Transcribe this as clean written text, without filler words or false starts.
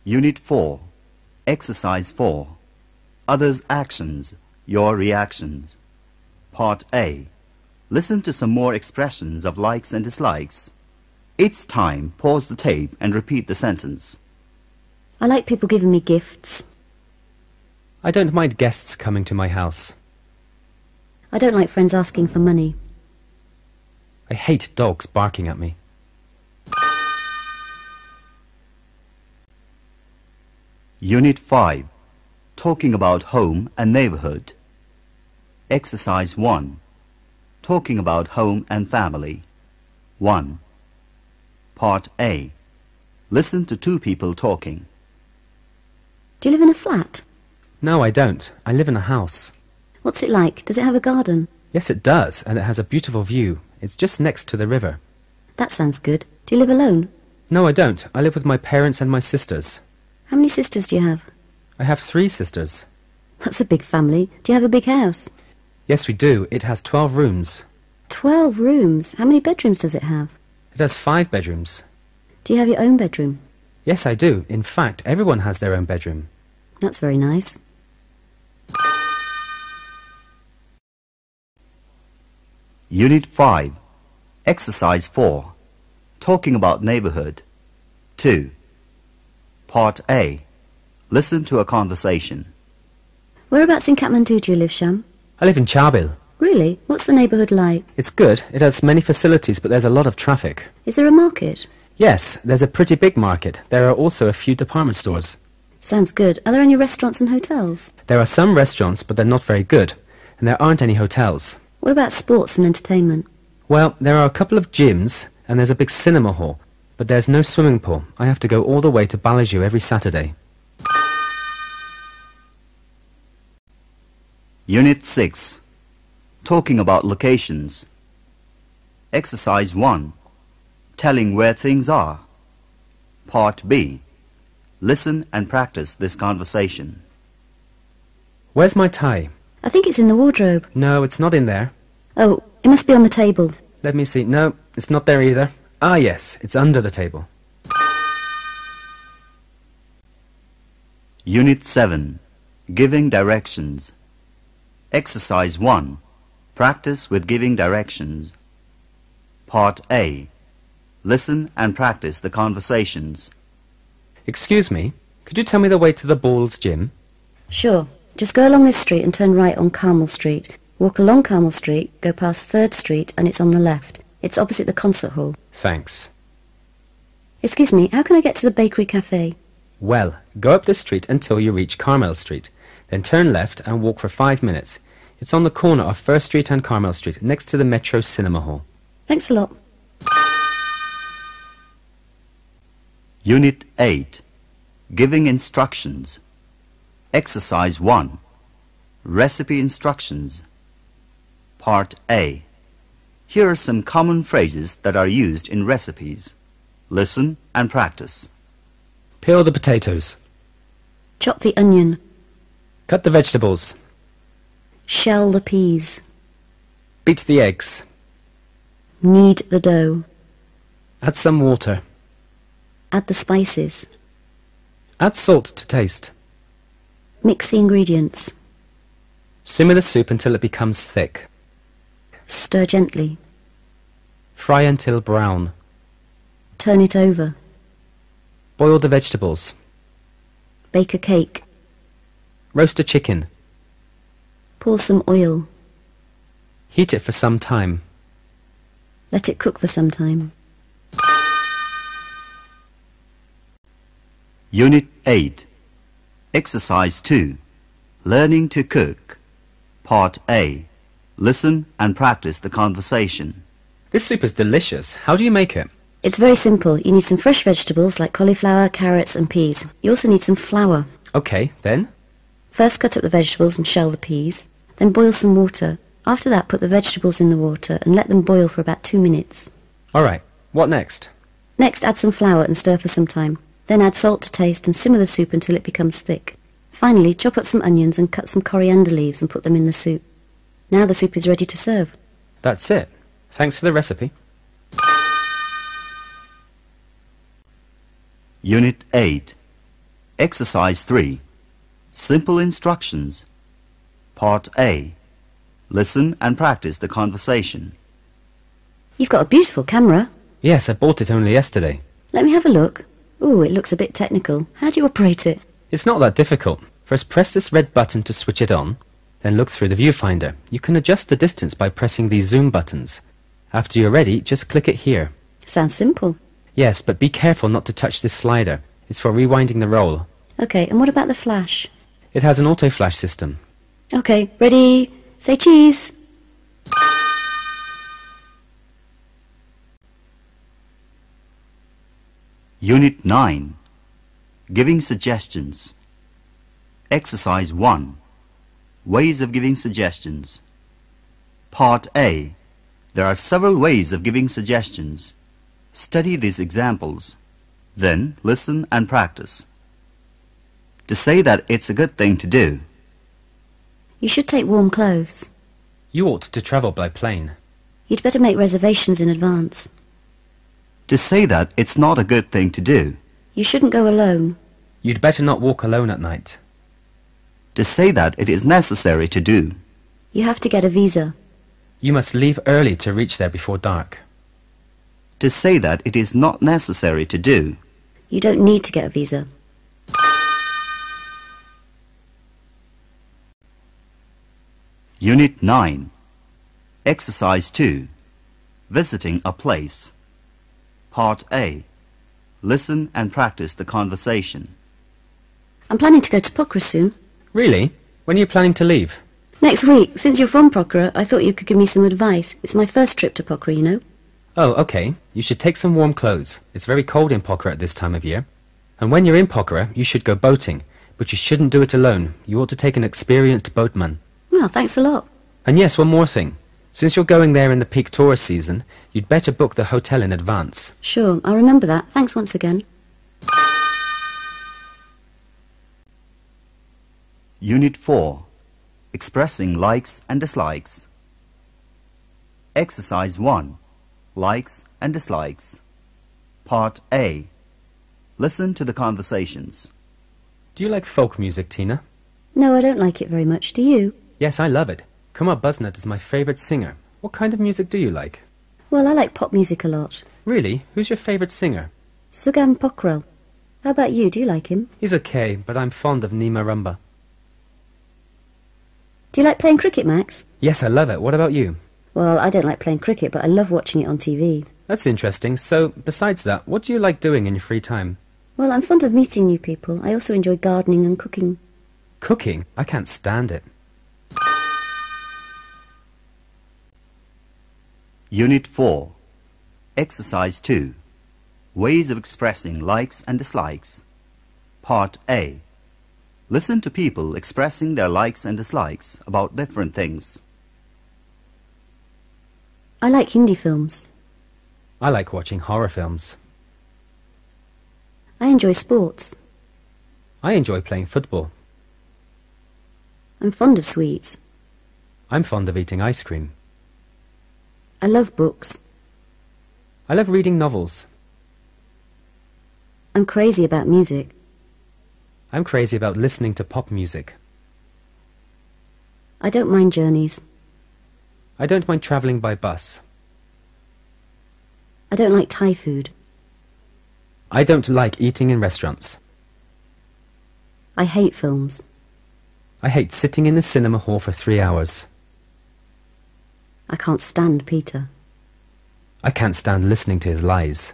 Unit 4. Exercise 4. Others' actions, your reactions. Part A. Listen to some more expressions of likes and dislikes. Each time, pause the tape and repeat the sentence. I like people giving me gifts. I don't mind guests coming to my house. I don't like friends asking for money. I hate dogs barking at me. Unit 5. Talking about home and neighborhood. Exercise 1. Talking about home and family. 1. Part A. Listen to two people talking. Do you live in a flat? No, I don't. I live in a house. What's it like? Does it have a garden? Yes, it does, and it has a beautiful view. It's just next to the river. That sounds good. Do you live alone? No, I don't. I live with my parents and my sisters. How many sisters do you have? I have 3 sisters. That's a big family. Do you have a big house? Yes, we do. It has 12 rooms. 12 rooms? How many bedrooms does it have? It has 5 bedrooms. Do you have your own bedroom? Yes, I do. In fact, everyone has their own bedroom. That's very nice. Unit 5. Exercise 4. Talking about neighborhood. 2. Part A. Listen to a conversation. Whereabouts in Kathmandu do you live, Sham? I live in Chabil. Really? What's the neighbourhood like? It's good. It has many facilities, but there's a lot of traffic. Is there a market? Yes, there's a pretty big market. There are also a few department stores. Sounds good. Are there any restaurants and hotels? There are some restaurants, but they're not very good. And there aren't any hotels. What about sports and entertainment? Well, there are a couple of gyms, and there's a big cinema hall. But there's no swimming pool. I have to go all the way to Balaju every Saturday. Unit 6. Talking about locations. Exercise 1. Telling where things are. Part B. Listen and practice this conversation. Where's my tie? I think it's in the wardrobe. No, it's not in there. Oh, it must be on the table. Let me see. No, it's not there either. Ah, yes, it's under the table. Unit 7. Giving directions. Exercise 1. Practice with giving directions. Part A. Listen and practice the conversations. Excuse me, could you tell me the way to the Balls gym? Sure. Just go along this street and turn right on Carmel Street. Walk along Carmel Street, go past 3rd Street, and it's on the left. It's opposite the concert hall. Thanks. Excuse me, how can I get to the bakery cafe? Well, go up this street until you reach Carmel Street. Then turn left and walk for 5 minutes. It's on the corner of 1st Street and Carmel Street, next to the Metro Cinema Hall. Thanks a lot. Unit 8. Giving instructions. Exercise 1. Recipe instructions. Part A. Here are some common phrases that are used in recipes. Listen and practice. Peel the potatoes. Chop the onion. Cut the vegetables. Shell the peas. Beat the eggs. Knead the dough. Add some water. Add the spices. Add salt to taste. Mix the ingredients. Simmer the soup until it becomes thick. Stir gently. Fry until brown. Turn it over. Boil the vegetables. Bake a cake. Roast a chicken. Pour some oil. Heat it for some time. Let it cook for some time. Unit 8. Exercise 2. Learning to cook. Part A. Listen and practice the conversation. This soup is delicious. How do you make it? It's very simple. You need some fresh vegetables like cauliflower, carrots and peas. You also need some flour. Okay, then? First cut up the vegetables and shell the peas. Then boil some water. After that, put the vegetables in the water and let them boil for about 2 minutes. All right. What next? Next, add some flour and stir for some time. Then add salt to taste and simmer the soup until it becomes thick. Finally, chop up some onions and cut some coriander leaves and put them in the soup. Now the soup is ready to serve. That's it. Thanks for the recipe. Unit 8. Exercise 3. Simple instructions. Part A. Listen and practice the conversation. You've got a beautiful camera. Yes, I bought it only yesterday. Let me have a look. Ooh, it looks a bit technical. How do you operate it? It's not that difficult. First press this red button to switch it on, then look through the viewfinder. You can adjust the distance by pressing these zoom buttons. After you're ready, just click it here. Sounds simple. Yes, but be careful not to touch this slider. It's for rewinding the roll. Okay, and what about the flash? It has an auto-flash system. Okay, ready? Say cheese. Unit 9. Giving suggestions. Exercise 1. Ways of giving suggestions. Part A. There are several ways of giving suggestions. Study these examples. Then listen and practice. To say that it's a good thing to do. You should take warm clothes. You ought to travel by plane. You'd better make reservations in advance. To say that it's not a good thing to do. You shouldn't go alone. You'd better not walk alone at night. To say that it is necessary to do. You have to get a visa. You must leave early to reach there before dark. To say that it is not necessary to do. You don't need to get a visa. Unit 9. Exercise 2. Visiting a place. Part A. Listen and practice the conversation. I'm planning to go to Pokhara soon. Really? When are you planning to leave? Next week. Since you're from Pokhara, I thought you could give me some advice. It's my first trip to Pokhara, you know. Oh, okay. You should take some warm clothes. It's very cold in Pokhara at this time of year. And when you're in Pokhara, you should go boating. But you shouldn't do it alone. You ought to take an experienced boatman. Well, thanks a lot. And yes, one more thing. Since you're going there in the peak tourist season, you'd better book the hotel in advance. Sure, I'll remember that. Thanks once again. Unit 4. Expressing likes and dislikes. Exercise 1. Likes and dislikes. Part A. Listen to the conversations. Do you like folk music, Tina? No, I don't like it very much. Do you? Yes, I love it. Kumar Busnut is my favourite singer. What kind of music do you like? Well, I like pop music a lot. Really? Who's your favourite singer? Sugam Pokhrel. How about you? Do you like him? He's okay, but I'm fond of Nima Rumba. Do you like playing cricket, Max? Yes, I love it. What about you? Well, I don't like playing cricket, but I love watching it on TV. That's interesting. So, besides that, what do you like doing in your free time? Well, I'm fond of meeting new people. I also enjoy gardening and cooking. Cooking? I can't stand it. Unit 4. Exercise 2. Ways of expressing likes and dislikes. Part A. Listen to people expressing their likes and dislikes about different things. I like Hindi films. I like watching horror films. I enjoy sports. I enjoy playing football. I'm fond of sweets. I'm fond of eating ice cream. I love books. I love reading novels. I'm crazy about music. I'm crazy about listening to pop music. I don't mind journeys. I don't mind travelling by bus. I don't like Thai food. I don't like eating in restaurants. I hate films. I hate sitting in the cinema hall for 3 hours. I can't stand Peter. I can't stand listening to his lies.